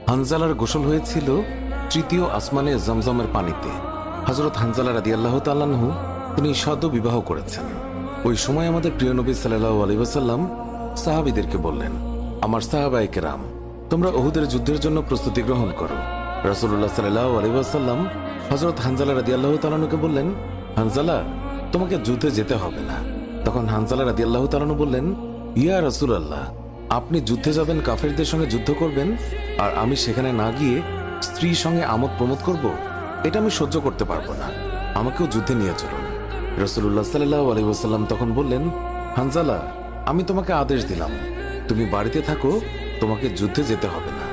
হানজালার গোসল হয়েছিল তৃতীয় আসমানে জমজমের পানিতে। হযরত হানজালা রাদিয়াল্লাহু তাআলা আনহু তিনি সদ্য বিবাহ করেছেন। ওই সময় আমাদের প্রিয় নবী সাল্লাল্লাহু আলাইহি ওয়াসাল্লাম সাহাবীদেরকে বললেন, আমার সাহাবায়ে কেরাম, তোমরা উহুদের যুদ্ধের জন্য প্রস্তুতি গ্রহণ করো। রাসূলুল্লাহ সাল্লাল্লাহু আলাইহি ওয়াসাল্লাম হযরত হানজালা রাদিয়াল্লাহু তাআলা আনহুকে বললেন, হানজালা, তোমাকে যুদ্ধে যেতে হবে না। তখন হানজালা রাদিয়াল্লাহু তাআলা আনহু বললেন, ইয়া রাসূলুল্লাহ, আপনি যুদ্ধে যাবেন, কাফেরদের সঙ্গে যুদ্ধ করবেন, আর আমি সেখানে না গিয়ে স্ত্রীর সঙ্গে আমোদ প্রমোদ করব? এটা আমি সহ্য করতে পারবো না। আমাকেও যুদ্ধে নিয়ে চলুন। রাসূলুল্লাহ সাল্লাল্লাহু আলাইহি ওয়াসাল্লাম তখন বললেন, হানজালা, আমি তোমাকে আদেশ দিলাম, তুমি বাড়িতে থাকো, তোমাকে যুদ্ধে যেতে হবে না।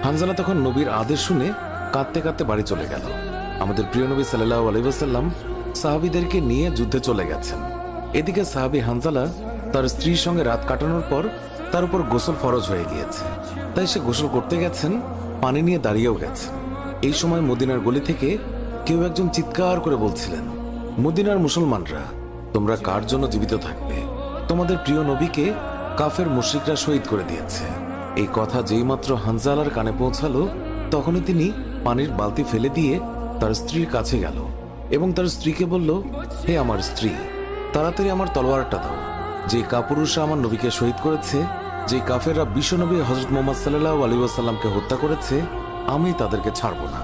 হানজালা তখন নবীর আদেশ শুনে কাঁদতে কাঁদতে বাড়ি চলে গেল। আমাদের প্রিয় নবী সাল্লাল্লাহু আলাইহি ওয়াসাল্লাম সাহাবীদেরকে নিয়ে যুদ্ধে চলে গেছেন। এদিকে সাহাবী হানজালা তার স্ত্রীর সঙ্গে রাত কাটানোর পর তার উপর গোসল ফরজ হয়ে গিয়েছে, তাই সে গোসল করতে গেছেন, পানি নিয়ে দাঁড়িয়েও গেছেন। এই সময় মদিনার গলি থেকে কেউ একজন চিৎকার করে বলছিলেন, মদিনার মুসলমানরা, তোমরা কার জন্য জীবিত থাকবে? তোমাদের প্রিয় নবীকে কাফের মুশরিকরা শহীদ করে দিয়েছে। এই কথা যেই মাত্র হানজালার কানে পৌঁছালো, তখনই তিনি পানির বালতি ফেলে দিয়ে তার স্ত্রীর কাছে গেল এবং তার স্ত্রীকে বলল, হে আমার স্ত্রী, তাড়াতাড়ি আমার তলোয়ারটা দাও। যে কাপুরুষরা আমার নবীকে শহীদ করেছে, যে কাফেররা বিশ্বনবী হযরত মুহাম্মদ সাল্লাল্লাহু আলাইহি ওয়াসাল্লামকে হত্যা করেছে, আমি তাদেরকে ছাড়ব না।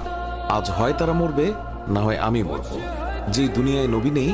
আজ হয় তারা মরবে, না হয় আমি মরব। যে দুনিয়ায় নবী নেই,